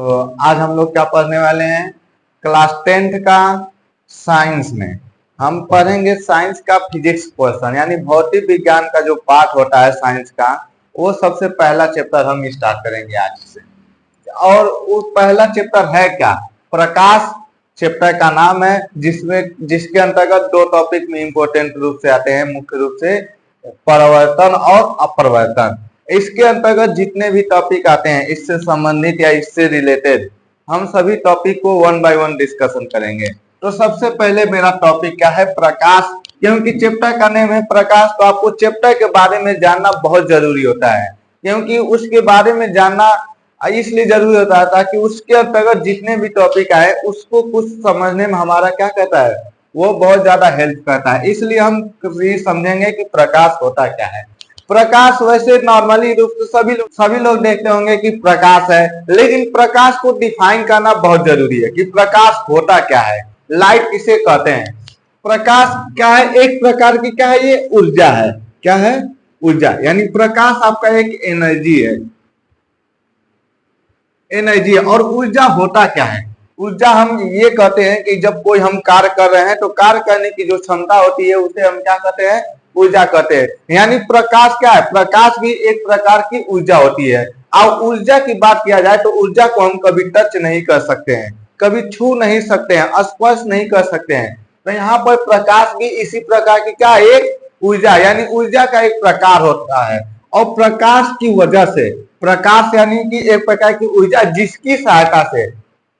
तो आज हम लोग क्या पढ़ने वाले हैं? क्लास 10th का साइंस में हम पढ़ेंगे साइंस का फिजिक्स पोर्शन, यानी भौतिक विज्ञान का जो पार्ट होता है साइंस का, वो सबसे पहला चैप्टर हम स्टार्ट करेंगे आज से। और वो पहला चैप्टर है क्या? प्रकाश चैप्टर का नाम है, जिसके अंतर्गत दो टॉपिक में इंपॉर्टेंट रूप से आते हैं, मुख्य रूप से परावर्तन और अपवर्तन। इसके अंतर्गत जितने भी टॉपिक आते हैं इससे संबंधित या इससे रिलेटेड, हम सभी टॉपिक को वन बाय वन डिस्कशन करेंगे। तो सबसे पहले मेरा टॉपिक क्या है? प्रकाश। क्योंकि चैप्टर का नेम है प्रकाश, तो आपको चैप्टर के बारे में जानना बहुत जरूरी होता है, क्योंकि उसके बारे में जानना इसलिए जरूरी होता है ताकि उसके अंतर्गत जितने भी टॉपिक आए उसको कुछ समझने में हमारा क्या कहता है, वो बहुत ज्यादा हेल्प करता है। इसलिए हम ये समझेंगे कि प्रकाश होता क्या है। प्रकाश वैसे नॉर्मली रूप से सभी लोग देखते होंगे कि प्रकाश है, लेकिन प्रकाश को डिफाइन करना बहुत जरूरी है कि प्रकाश होता क्या है, लाइट किसे कहते हैं। प्रकाश क्या है? एक प्रकार की क्या है, ये ऊर्जा है। क्या है? ऊर्जा। यानी प्रकाश आपका एक एनर्जी है, एनर्जी है। और ऊर्जा होता क्या है? ऊर्जा हम ये कहते हैं कि जब कोई हम कार्य कर रहे हैं तो कार्य करने की जो क्षमता होती है उसे हम क्या कहते हैं? ऊर्जा कहते हैं। यानी प्रकाश क्या है? प्रकाश भी एक प्रकार की ऊर्जा होती है। और ऊर्जा की बात किया जाए तो ऊर्जा को हम कभी टच नहीं कर सकते हैं, कभी छू नहीं सकते हैं, स्पर्श नहीं कर सकते हैं। तो यहाँ पर प्रकाश भी इसी प्रकार की क्या, एक ऊर्जा, यानी ऊर्जा का एक प्रकार होता है। और प्रकाश की वजह से, प्रकाश यानी कि एक प्रकार की ऊर्जा जिसकी सहायता से,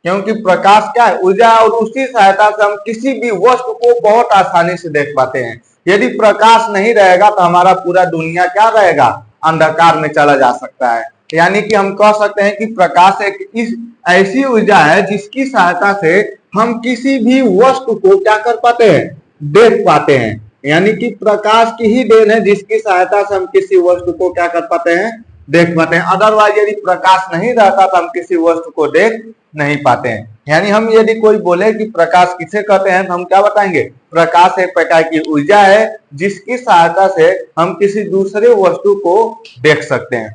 क्योंकि प्रकाश क्या है? ऊर्जा, और उसी सहायता से हम किसी भी वस्तु को बहुत आसानी से देख पाते हैं। यदि प्रकाश नहीं रहेगा तो हमारा पूरा दुनिया क्या रहेगा? अंधकार में चला जा सकता है। यानी कि हम कह सकते हैं कि प्रकाश एक ऐसी ऊर्जा है जिसकी सहायता से हम किसी भी वस्तु को क्या कर पाते हैं? देख पाते हैं। यानी कि प्रकाश की ही देन है जिसकी सहायता से हम किसी वस्तु को क्या कर पाते हैं? देख पाते हैं। अदरवाइज यदि प्रकाश नहीं रहता तो हम किसी वस्तु को देख नहीं पाते हैं। यानी हम यदि कोई बोले कि प्रकाश किसे कहते हैं तो हम क्या बताएंगे? प्रकाश एक प्रकार की ऊर्जा है जिसकी सहायता से हम किसी दूसरे वस्तु को देख सकते हैं।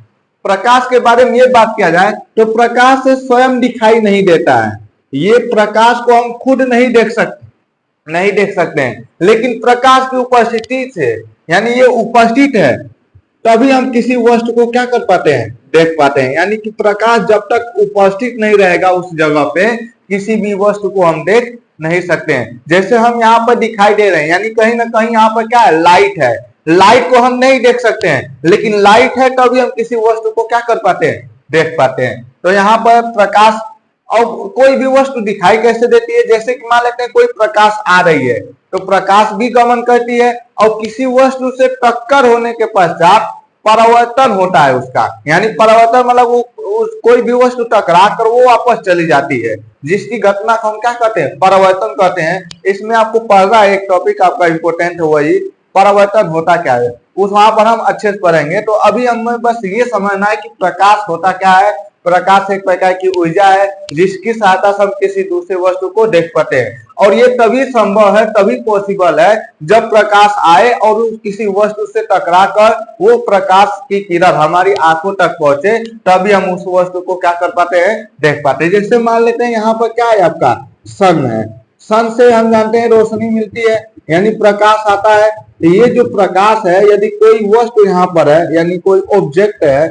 प्रकाश के बारे में ये बात किया जाए तो प्रकाश से स्वयं दिखाई नहीं देता है। ये प्रकाश को हम खुद नहीं देख सकते हैं, लेकिन प्रकाश की उपस्थिति से, यानी ये उपस्थित है तभी हम किसी वस्तु को क्या कर पाते हैं? देख पाते हैं। यानी कि प्रकाश जब तक उपस्थित नहीं रहेगा उस जगह पे किसी भी वस्तु को हम देख नहीं सकते हैं। जैसे हम यहाँ पर दिखाई दे रहे हैं, यानी कहीं ना कहीं यहाँ पर क्या है? लाइट है। लाइट को हम नहीं देख सकते हैं, लेकिन लाइट है तभी हम किसी वस्तु को क्या कर पाते हैं? देख पाते हैं। तो यहाँ पर प्रकाश, और कोई भी वस्तु दिखाई कैसे देती है? जैसे कि मान लेते हैं कोई प्रकाश आ रही है तो प्रकाश भी गमन करती है, और किसी वस्तु से टक्कर होने के पश्चात परावर्तन होता है उसका। यानी परावर्तन मतलब कोई भी वस्तु टकरा कर वो वापस चली जाती है, जिसकी घटना को हम क्या कहते हैं? परावर्तन कहते हैं। इसमें आपको पढ़ना एक टॉपिक आपका इंपोर्टेंट है, वही परावर्तन होता क्या है, उस वहां पर हम अच्छे से पढ़ेंगे। तो अभी हमें बस ये समझना है कि प्रकाश होता क्या है। प्रकाश एक प्रकार की ऊर्जा है जिसकी सहायता से हम किसी दूसरे वस्तु को देख पाते हैं। और ये तभी संभव है, तभी पॉसिबल है जब प्रकाश आए और किसी वस्तु से टकराकर वो प्रकाश की किरण हमारी आंखों तक पहुंचे, तभी हम उस वस्तु को क्या कर पाते हैं? देख पाते हैं। जैसे मान लेते हैं यहाँ पर क्या है? आपका सन है। सन से हम जानते हैं रोशनी मिलती है, यानी प्रकाश आता है। ये जो प्रकाश है, यदि कोई वस्तु यहाँ पर है, यानी कोई ऑब्जेक्ट है,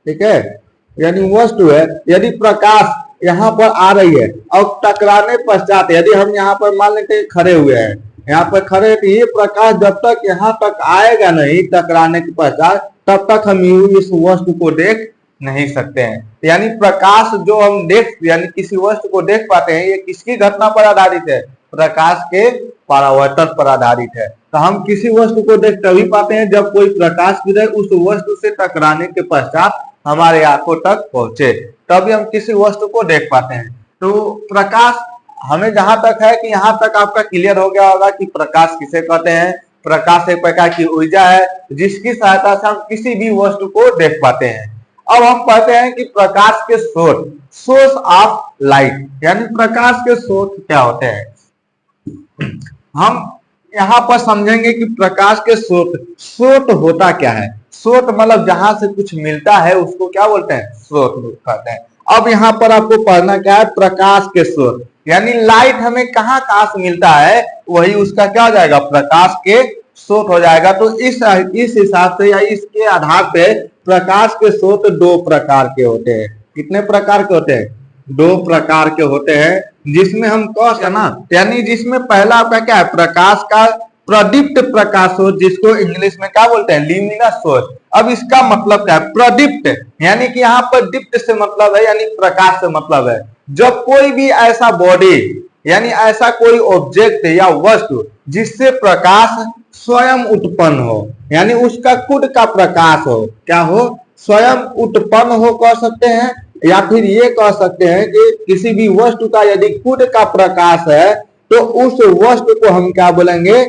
ठीक है, यानी वस्तु है, यदि प्रकाश यहाँ पर आ रही है और टकराने पश्चात यदि हम यहाँ पर मान लेते हैं खड़े हुए हैं, यहाँ पर खड़े, तो ये प्रकाश जब तक यहाँ तक आएगा नहीं टकराने के पश्चात, तब तक हम इस वस्तु को देख नहीं सकते हैं। यानी प्रकाश जो हम यानी किसी वस्तु को देख पाते हैं, ये किसकी घटना पर आधारित है? प्रकाश के परावर्तन पर आधारित है। तो हम किसी वस्तु को देख तभी पाते हैं जब कोई प्रकाश किरण उस वस्तु से टकराने के पश्चात हमारे आंखों तक पहुंचे, तभी हम किसी वस्तु को देख पाते हैं। तो प्रकाश, हमें जहां तक है कि यहाँ तक आपका क्लियर हो गया होगा कि प्रकाश किसे कहते हैं। प्रकाश एक प्रकार की ऊर्जा है जिसकी सहायता से हम किसी भी वस्तु को देख पाते हैं। अब हम कहते हैं कि प्रकाश के स्रोत, सोर्स ऑफ लाइट, यानी प्रकाश के स्रोत क्या होते हैं। हम यहाँ पर समझेंगे कि प्रकाश के स्रोत होता क्या है। स्रोत मतलब जहां से कुछ मिलता है उसको क्या बोलते हैं? स्रोत कहते हैं। अब यहाँ पर आपको पढ़ना क्या है, प्रकाश के स्रोत, यानी लाइट हमें कहाँ कहाँ से मिलता है, वही उसका क्या हो जाएगा, प्रकाश के स्रोत हो जाएगा। तो इस हिसाब से या इसके आधार पे प्रकाश के स्रोत दो प्रकार के होते हैं। कितने प्रकार के होते हैं, दो प्रकार के होते हैं, जिसमें हम कह ना, यानी जिसमें पहला आपका क्या है, प्रकाश का प्रदीप्त प्रकाश स्रोत, जिसको इंग्लिश में क्या बोलते हैं, ल्यूमिनस सोर्स। अब इसका मतलब क्या है, प्रदीप्त, यानी कि यहाँ पर दीप्त से मतलब है, यानी प्रकाश से मतलब है जब कोई भी ऐसा बॉडी यानी ऐसा कोई ऑब्जेक्ट या वस्तु जिससे प्रकाश स्वयं उत्पन्न हो, यानी उसका खुद का प्रकाश हो, क्या हो, स्वयं उत्पन्न हो कह सकते हैं, या फिर ये कह सकते हैं कि किसी भी वस्तु का यदि खुद का प्रकाश है तो उस वस्तु को हम क्या बोलेंगे,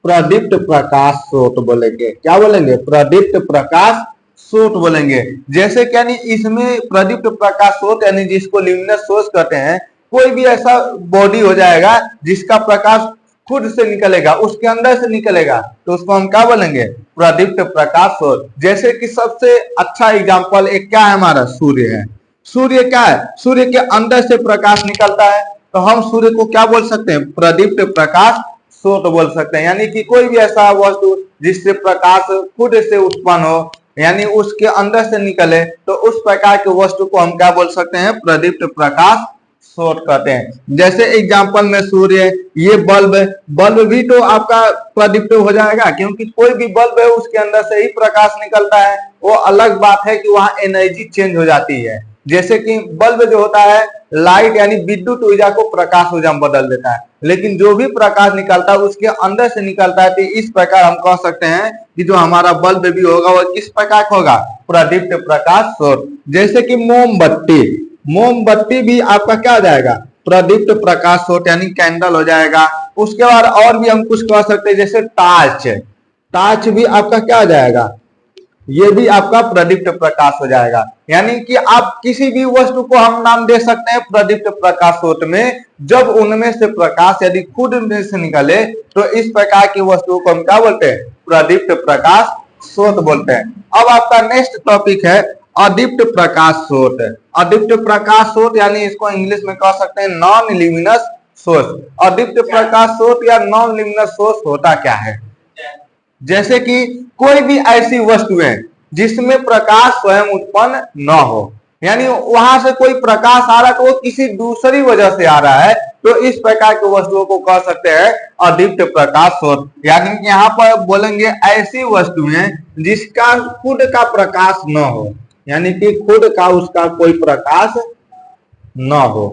प्रदीप्त प्रकाश स्रोत बोलेंगे। क्या बोलेंगे, प्रदीप्त प्रकाश स्रोत बोलेंगे। जैसे कि यानी इसमें प्रदीप्त प्रकाश स्रोत यानी जिसको ल्यूमिनस सोर्स कहते हैं, कोई भी ऐसा बॉडी हो जाएगा जिसका प्रकाश खुद से निकलेगा, उसके अंदर से निकलेगा, तो उसको हम क्या बोलेंगे, प्रदीप्त प्रकाश स्रोत। जैसे कि सबसे अच्छा एग्जांपल एक क्या है, हमारा सूर्य है। सूर्य क्या है, सूर्य के अंदर से प्रकाश निकलता है, तो हम सूर्य को क्या बोल सकते हैं, प्रदीप्त प्रकाश स्रोत बोल सकते हैं। यानी कि कोई भी ऐसा वस्तु जिससे प्रकाश खुद से उत्पन्न हो, यानी उसके अंदर से निकले, तो उस प्रकार के वस्तु को हम क्या बोल सकते हैं, प्रदीप्त प्रकाश स्रोत कहते हैं। जैसे एग्जांपल में सूर्य, ये बल्ब, बल्ब भी तो आपका प्रदीप्त हो जाएगा, क्योंकि कोई भी बल्ब है उसके अंदर से ही प्रकाश निकलता है। वो अलग बात है कि वहां एनर्जी चेंज हो जाती है। जैसे कि बल्ब जो होता है, लाइट यानी विद्युत ऊर्जा को प्रकाश ऊर्जा में बदल देता है, लेकिन जो भी प्रकाश निकलता है उसके अंदर से निकलता है। तो इस प्रकार हम कह सकते हैं कि जो हमारा बल्ब भी होगा वो किस प्रकार का होगा, प्रदीप्त प्रकाश स्रोत। जैसे कि मोमबत्ती, मोमबत्ती भी आपका क्या हो जाएगा, प्रदीप्त प्रकाश स्रोत यानी कैंडल हो जाएगा। उसके बाद और भी हम कुछ कह सकते हैं, जैसे टार्च, टार्च भी आपका क्या हो जाएगा, ये भी आपका प्रदीप्त प्रकाश हो जाएगा। यानी कि आप किसी भी वस्तु को हम नाम दे सकते हैं प्रदीप्त प्रकाश स्रोत में, जब उनमें से प्रकाश यदि खुद में से निकले, तो इस प्रकार की वस्तुओं को हम क्या बोलते हैं, प्रदीप्त प्रकाश स्रोत बोलते हैं। अब आपका नेक्स्ट टॉपिक है अदीप्त प्रकाश स्रोत। अदीप्त प्रकाश स्रोत यानी इसको इंग्लिश में कह सकते हैं नॉन ल्यूमिनस सोर्स। अदीप्त प्रकाश स्रोत या नॉन ल्यूमिनस सोर्स होता क्या है, जैसे कि कोई भी ऐसी वस्तु है जिसमें प्रकाश स्वयं उत्पन्न न हो, यानी वहां से कोई प्रकाश आ रहा है तो वो किसी दूसरी वजह से आ रहा है, तो इस प्रकार की वस्तुओं को कह सकते हैं अदीप्त प्रकाश स्रोत। यानी कि यहाँ पर बोलेंगे ऐसी वस्तुएं जिसका खुद का प्रकाश न हो, यानी कि खुद का उसका कोई प्रकाश न हो,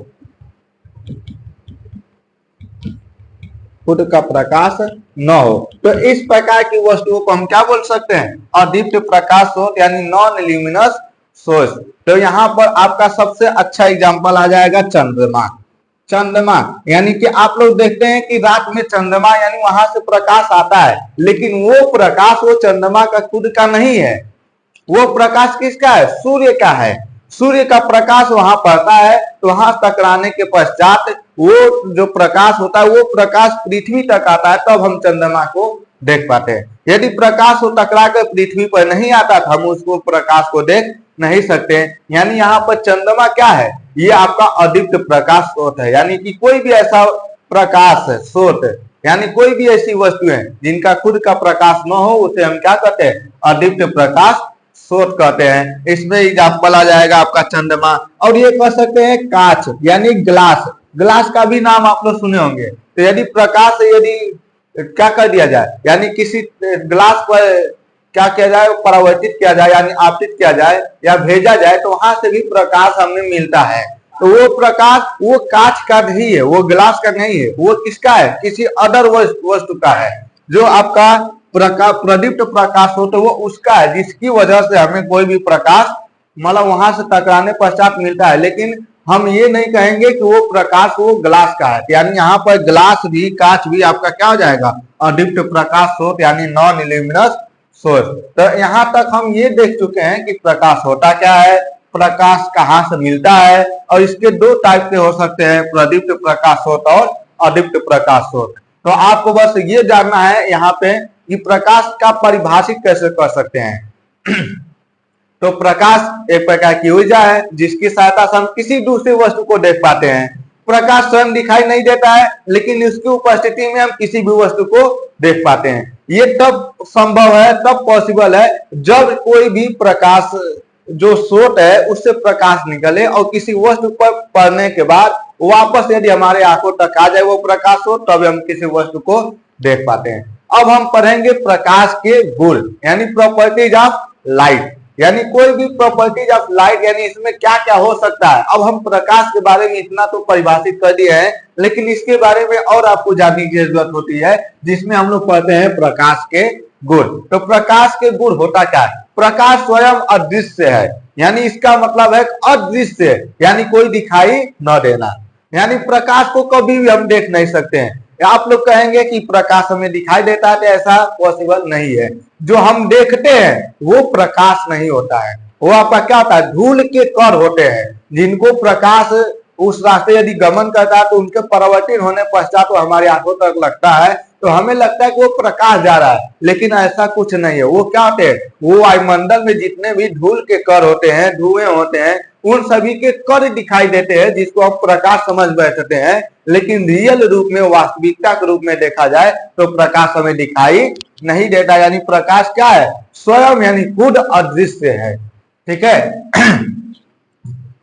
खुद का प्रकाश न हो, तो इस प्रकार की वस्तुओं को हम क्या बोल सकते हैं, अदीप्त प्रकाश स्रोत यानी नॉन ल्यूमिनस सोर्स। तो यहाँ पर आपका सबसे अच्छा एग्जांपल आ जाएगा चंद्रमा। चंद्रमा यानी कि आप लोग देखते हैं कि रात में चंद्रमा यानी वहां से प्रकाश आता है, लेकिन वो प्रकाश वो चंद्रमा का खुद का नहीं है, वो प्रकाश किसका है, सूर्य का है। सूर्य का प्रकाश वहां पड़ता है, तो वहां टकराने के पश्चात वो जो प्रकाश होता है वो प्रकाश पृथ्वी तक आता है, तब हम चंद्रमा को देख पाते हैं। यदि प्रकाश वो टकरा कर पृथ्वी पर नहीं आता था, हम उसको प्रकाश को देख नहीं सकते। यानी यहाँ पर चंद्रमा क्या है, ये आपका अदीप्त प्रकाश स्रोत है। यानी कि कोई भी ऐसा प्रकाश स्रोत, यानी कोई भी ऐसी वस्तु है जिनका खुद का प्रकाश न हो, उसे हम क्या कहते हैं, अदीप्त प्रकाश स्रोत कहते हैं। इसमें एग्जाम्पल आ जाएगा आपका चंद्रमा। और ये कह सकते हैं कांच यानी ग्लास, ग्लास का भी नाम आप लोग सुने होंगे। तो यदि प्रकाश यदि क्या कर दिया जाए, यानी किसी ग्लास पर क्या किया जाए, परावर्तित किया जाए यानी आपतित किया जाए या भेजा जाए, तो वहां से भी प्रकाश हमें मिलता है। तो वो प्रकाश वो कांच का नहीं है, वो ग्लास का नहीं है, वो किसका है, किसी अदर वस्तु का है। जो आपका प्रदीप्त प्रकाश हो तो वो उसका है, जिसकी वजह से हमें कोई भी प्रकाश मतलब वहां से टकराने पश्चात मिलता है। लेकिन हम ये नहीं कहेंगे कि वो प्रकाश वो ग्लास का है। यानी यहाँ पर ग्लास भी कांच भी आपका क्या हो जाएगा, अदीप्त प्रकाश स्रोत यानी नॉन ल्यूमिनस सोर्स। तो यहाँ तक हम ये देख चुके हैं कि प्रकाश होता क्या है, प्रकाश कहाँ से मिलता है, और इसके दो टाइप के हो सकते हैं, प्रदीप्त प्रकाश स्रोत और अदीप्त प्रकाश स्रोत। तो आपको बस ये जानना है यहाँ पे कि प्रकाश का परिभाषित कैसे कर सकते हैं। तो प्रकाश एक प्रकार की ऊर्जा है जिसकी सहायता से हम किसी दूसरी वस्तु को देख पाते हैं। प्रकाश स्वयं दिखाई नहीं देता है, लेकिन इसकी उपस्थिति में हम किसी भी वस्तु को देख पाते हैं। ये तब संभव है, तब पॉसिबल है जब कोई भी प्रकाश जो स्रोत है उससे प्रकाश निकले और किसी वस्तु पर पड़ने के बाद वापस यदि हमारे आंखों तक आ जाए वो प्रकाश स्रोत, तब हम किसी वस्तु को देख पाते हैं। अब हम पढ़ेंगे प्रकाश के गुण यानी प्रॉपर्टीज ऑफ लाइट, यानी कोई भी प्रॉपर्टीज ऑफ लाइट, यानी इसमें क्या क्या हो सकता है। अब हम प्रकाश के बारे में इतना तो परिभाषित कर दिए हैं, लेकिन इसके बारे में और आपको जानने की जरूरत होती है, जिसमें हम लोग पढ़ते हैं प्रकाश के गुण। तो प्रकाश के गुण होता क्या है? प्रकाश स्वयं अदृश्य है, यानी इसका मतलब है अदृश्य, यानी कोई दिखाई न देना, यानी प्रकाश को कभी भी हम देख नहीं सकते हैं। आप लोग कहेंगे कि प्रकाश हमें दिखाई देता है, तो ऐसा पॉसिबल नहीं है। जो हम देखते हैं वो प्रकाश नहीं होता है, वो आपका क्या होता है? धूल के कण होते हैं, जिनको प्रकाश उस रास्ते यदि गमन करता है तो उनके परिवर्तन होने पश्चात तो हमारे आंखों तक लगता है, तो हमें लगता है कि वो प्रकाश जा रहा है, लेकिन ऐसा कुछ नहीं है। वो क्या होते हैं? वो वायुमंडल में जितने भी धूल के कण होते हैं, धुएं होते हैं, उन सभी के कण दिखाई देते हैं, जिसको हम प्रकाश समझ बैठते हैं। लेकिन रियल रूप में, वास्तविकता के रूप में देखा जाए तो प्रकाश हमें दिखाई नहीं देता, यानी प्रकाश क्या है? स्वयं यानी खुद अदृश्य है, ठीक है।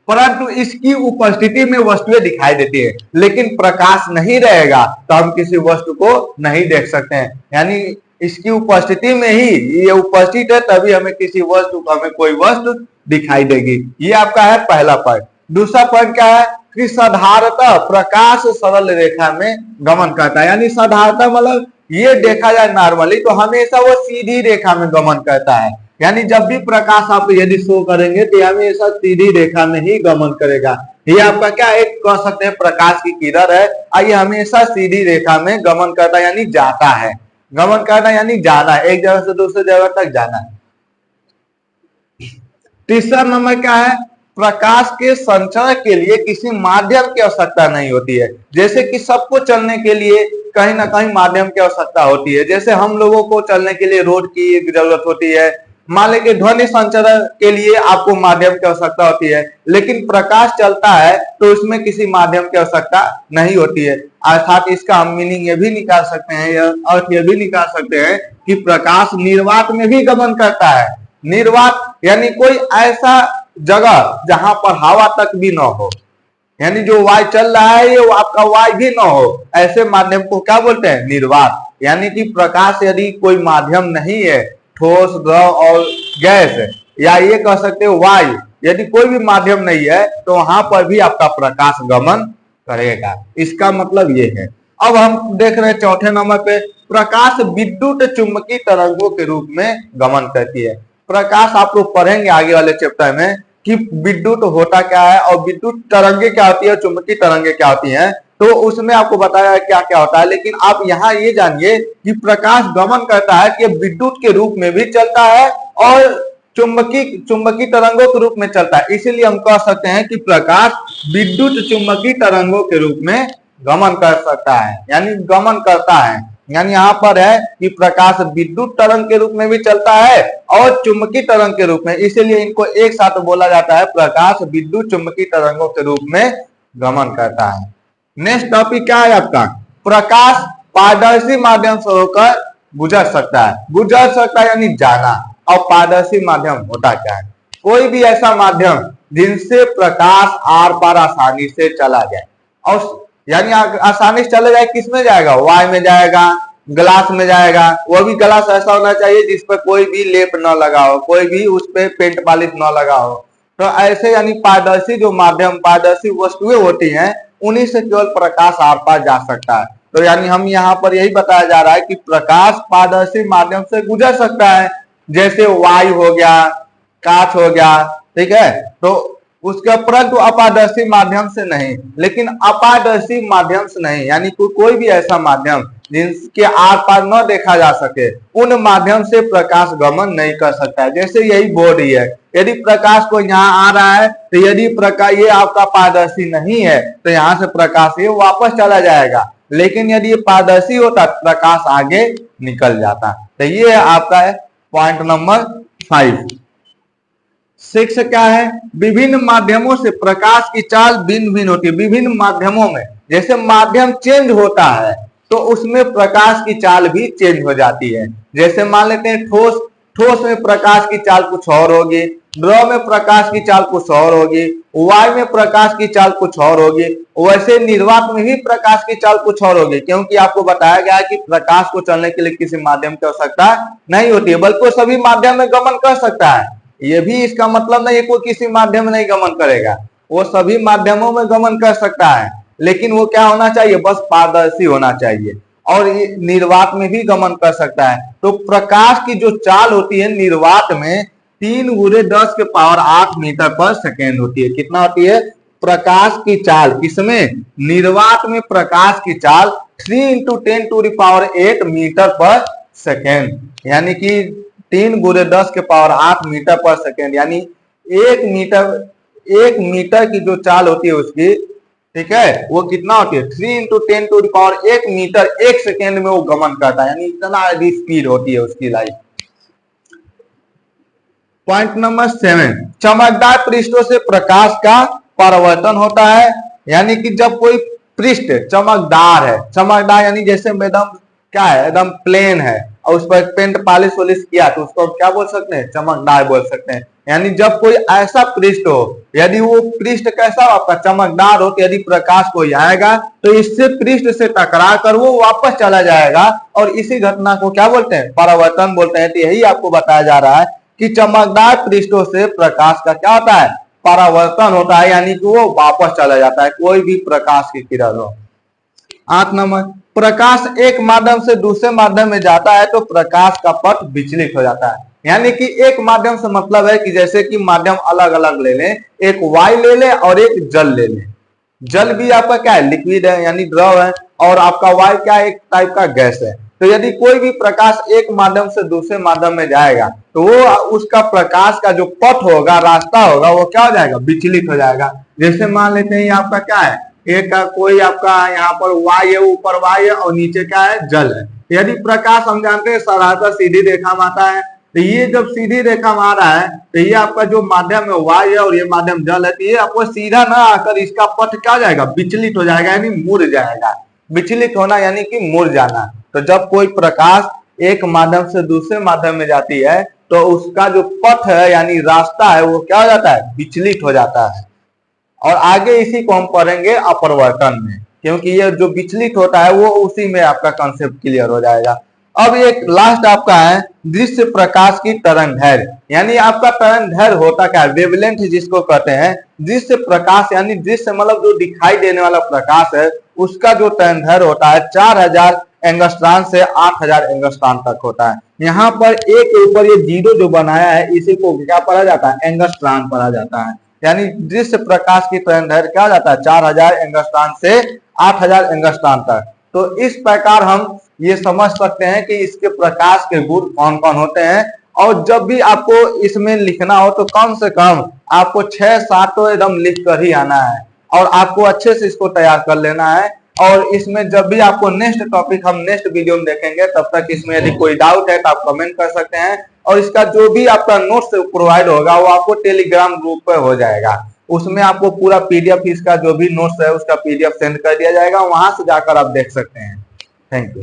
परंतु इसकी उपस्थिति में वस्तुएं दिखाई देती है, लेकिन प्रकाश नहीं रहेगा तो हम किसी वस्तु को नहीं देख सकते हैं। यानी इसकी उपस्थिति में ही ये उपस्थित है, तभी हमें किसी वस्तु को, हमें कोई वस्तु दिखाई देगी। ये आपका है पहला पॉइंट। दूसरा पॉइंट क्या है कि साधारणतः प्रकाश सरल रेखा में गमन करता है, यानी साधारणतः मतलब ये देखा जाए नॉर्मली तो हमेशा वो सीधी रेखा में गमन करता है, यानी जब भी प्रकाश आप यदि शो करेंगे तो हमेशा सीधी रेखा में ही गमन करेगा। ये आपका क्या एक कह सकते हैं प्रकाश की किरण है, ये हमेशा सीधी रेखा में गमन करता है, यानी जाता है। गमन करना यानी जाना, एक जगह से दूसरी जगह तक जाना है। तीसरा नंबर क्या है? प्रकाश के संचरण के लिए किसी माध्यम की आवश्यकता नहीं होती है। जैसे कि सबको चलने के लिए कहीं ना कहीं माध्यम की आवश्यकता होती है, जैसे हम लोगों को चलने के लिए रोड की जरूरत होती है, मान लें कि ध्वनि संचरण के लिए आपको माध्यम की आवश्यकता होती है, लेकिन प्रकाश चलता है तो उसमें किसी माध्यम की आवश्यकता नहीं होती है। अर्थात इसका हम मीनिंग ये भी निकाल सकते हैं, या अर्थ ये भी निकाल सकते हैं कि प्रकाश निर्वात में भी गमन करता है। निर्वात यानी कोई ऐसा जगह जहां पर हवा तक भी न हो, यानी जो वायु चल रहा है ये आपका वायु भी न हो, ऐसे माध्यम को क्या बोलते हैं? निर्वात। यानी कि प्रकाश यदि कोई माध्यम नहीं है, ठोस, द्रव और गैस, या ये कह सकते हो वायु, यदि कोई भी माध्यम नहीं है तो वहां पर भी आपका प्रकाश गमन करेगा। इसका मतलब ये है। अब हम देख रहे हैं चौथे नंबर पे, प्रकाश विद्युत चुंबकीय तरंगों के रूप में गमन करती है। प्रकाश आप लोग पढ़ेंगे आगे वाले चैप्टर में कि विद्युत होता क्या है और विद्युत तरंगे क्या होती है, चुंबकीय तरंगे क्या होती हैं, तो उसमें आपको बताया क्या क्या होता है। लेकिन आप यहाँ ये जानिए कि प्रकाश गमन करता है कि विद्युत के रूप में भी चलता है और चुंबकीय तरंगों के रूप में चलता है। इसीलिए हम कह सकते हैं कि प्रकाश विद्युत चुंबकीय तरंगों के रूप में गमन कर सकता है, यानी गमन करता है। यानी यहाँ पर है कि प्रकाश विद्युत तरंग के रूप में भी चलता है और चुंबकीय तरंग के रूप में, इसीलिए इनको एक साथ बोला जाता है, प्रकाश विद्युत चुंबकीय तरंगों के रूप में गमन करता है। नेक्स्ट टॉपिक क्या है आपका? प्रकाश पारदर्शी माध्यम से होकर गुजर सकता है। गुजर सकता है यानी जाना। और पारदर्शी माध्यम होता क्या है? कोई भी ऐसा माध्यम जिनसे प्रकाश आर पार आसानी से चला जाए, और यानी आसानी से चला जाए, किसमें जाएगा? वायु में जाएगा, ग्लास में जाएगा। वो भी ग्लास ऐसा होना चाहिए जिस पर कोई भी लेप न लगा हो, कोई भी उस पर पेंट पॉलिश न लगा हो। तो ऐसे यानी पारदर्शी जो माध्यम, पारदर्शी वस्तुएं होती हैं, उन्हीं से केवल प्रकाश आर पार जा सकता है। तो यानी हम यहाँ पर यही बताया जा रहा है कि प्रकाश पारदर्शी माध्यम से गुजर सकता है, जैसे वायु हो गया, कांच हो गया, ठीक है। तो उसके परंतु अपारदर्शी माध्यम से नहीं। लेकिन अपारदर्शी माध्यम से नहीं यानी कोई भी ऐसा माध्यम जिसके आर पार न देखा जा सके, उन माध्यम से प्रकाश गमन नहीं कर सकता है। जैसे यही बोर्ड ही है, यदि प्रकाश को यहाँ आ रहा है तो यदि प्रकाश ये आपका पारदर्शी नहीं है तो यहाँ से प्रकाश ये वापस चला जाएगा, लेकिन यदि ये पारदर्शी होता तो प्रकाश आगे निकल जाता। तो ये आपका है पॉइंट नंबर 5। सिक्स क्या है, विभिन्न माध्यमों से प्रकाश की चाल भिन्न भिन्न होती है। विभिन्न माध्यमों में, जैसे माध्यम चेंज होता है तो उसमें प्रकाश की चाल भी चेंज हो जाती है। जैसे मान लेते हैं ठोस, ठोस में प्रकाश की चाल कुछ और होगी, द्रव में प्रकाश की चाल कुछ और होगी, वायु में प्रकाश की चाल कुछ और होगी, वैसे निर्वात में भी प्रकाश की चाल कुछ और होगी। क्योंकि आपको बताया गया है कि प्रकाश को चलने के लिए किसी माध्यम की आवश्यकता नहीं होती है, बल्कि वो सभी माध्यम में गमन कर सकता है। ये भी इसका मतलब नहीं है कोई किसी माध्यम में नहीं गमन करेगा, वो सभी माध्यमों में गमन कर सकता है, लेकिन वो क्या होना चाहिए, बस पारदर्शी होना चाहिए। और ये निर्वात में भी गमन कर सकता है। तो प्रकाश की जो चाल होती है निर्वात में 3 × 10⁸ मीटर पर सेकेंड होती है। कितना होती है प्रकाश की चाल, किसमें, निर्वात में प्रकाश की चाल 3 × 10⁸ मीटर पर सेकेंड, यानी कि 3 × 10⁸ मीटर पर सेकेंड, यानी 1 मीटर की जो चाल होती है उसकी, ठीक है, वो कितना होती है 3 × 10⁸ मीटर 1 सेकेंड में वो गमन करता है, यानी इतना अधिक स्पीड होती है उसकी लाइट। पॉइंट नंबर 7, चमकदार पृष्ठों से प्रकाश का परावर्तन होता है। यानी कि जब कोई पृष्ठ चमकदार है, चमकदार यानी जैसे एकदम क्या है, एकदम प्लेन है और उस पर पेंट पॉलिश वॉलिश किया तो उसको क्या बोल सकते हैं, चमकदार बोल सकते हैं। यानी जब कोई ऐसा पृष्ठ हो, यदि वो पृष्ठ कैसा हो आपका, चमकदार हो, तो यदि प्रकाश कोई आएगा तो इससे पृष्ठ से टकरा कर वो वापस चला जाएगा, और इसी घटना को क्या बोलते हैं, परावर्तन बोलते हैं। तो यही आपको बताया जा रहा है कि चमकदार पृष्ठों से प्रकाश का क्या होता है, परावर्तन होता है, यानी कि वो वापस चला जाता है, कोई भी प्रकाश की किरण हो। 8 नंबर, प्रकाश एक माध्यम से दूसरे माध्यम में जाता है तो प्रकाश का पथ विचलित हो जाता है। यानी कि एक माध्यम से मतलब है कि जैसे कि माध्यम अलग अलग ले लें, एक वायु ले लें और एक जल ले लें। जल भी आपका क्या है, लिक्विड है यानी द्रव है, और आपका वायु क्या है, एक टाइप का गैस है। तो यदि कोई भी प्रकाश एक माध्यम से दूसरे माध्यम में जाएगा तो वो उसका प्रकाश का जो पथ होगा, रास्ता होगा, वो क्या हो जाएगा, विचलित हो जाएगा। जैसे मान लेते हैं आपका क्या है, एक का कोई आपका यहाँ पर वायु, ऊपर वायु और नीचे क्या है, जल है। यदि प्रकाश हम जानते हैं सरासर सीधी रेखा में आता है, तो ये जब सीधी रेखा में आ रहा है तो ये आपका जो माध्यम है वायु है और ये माध्यम जल है, तो ये आपको सीधा ना आकर इसका पथ क्या हो जाएगा, विचलित हो जाएगा, यानी मुड़ जाएगा। विचलित होना यानी कि मुड़ जाना। तो जब कोई प्रकाश एक माध्यम से दूसरे माध्यम में जाती है तो उसका जो पथ है यानी रास्ता है वो क्या हो जाता है, विचलित हो जाता है। और आगे इसी को हम पढ़ेंगे अपवर्तन में, क्योंकि ये जो विचलित होता है वो उसी में आपका कंसेप्ट क्लियर हो जाएगा। अब एक लास्ट आपका है दृश्य प्रकाश की तरंगदैर्घ्य, यानी आपका तरंगदैर्घ्य होता क्या है, वेवलेंथ जिसको कहते हैं। दृश्य प्रकाश यानी दृश्य मतलब जो दिखाई देने वाला प्रकाश है, उसका जो तरंगदैर्घ्य होता है 4000 एंगस्ट्रॉन से 8000 एंगस्ट्रॉन तक होता है। यहाँ पर एक के ऊपर ये जीरो जो बनाया है इसी को क्या पढ़ा जाता है, एंगस्ट्रॉन पढ़ा जाता है। यानी दृश्य प्रकाश की तरंगदैर्घ्य क्या जाता है, 4000 एंगस्ट्रॉन से 8000 एंगस्ट्रॉन तक। तो इस प्रकार हम ये समझ सकते हैं कि इसके प्रकाश के गुण कौन कौन होते हैं। और जब भी आपको इसमें लिखना हो तो कम से कम आपको 6-7 तो एकदम लिख कर ही आना है, और आपको अच्छे से इसको तैयार कर लेना है। और इसमें जब भी आपको नेक्स्ट टॉपिक हम नेक्स्ट वीडियो में देखेंगे, तब तक इसमें यदि कोई डाउट है तो आप कमेंट कर सकते हैं। और इसका जो भी आपका नोट्स प्रोवाइड होगा वो आपको टेलीग्राम ग्रुप पर हो जाएगा, उसमें आपको पूरा पीडीएफ इसका जो भी नोट्स है उसका पीडीएफ सेंड कर दिया जाएगा, वहां से जाकर आप देख सकते हैं। Thank you.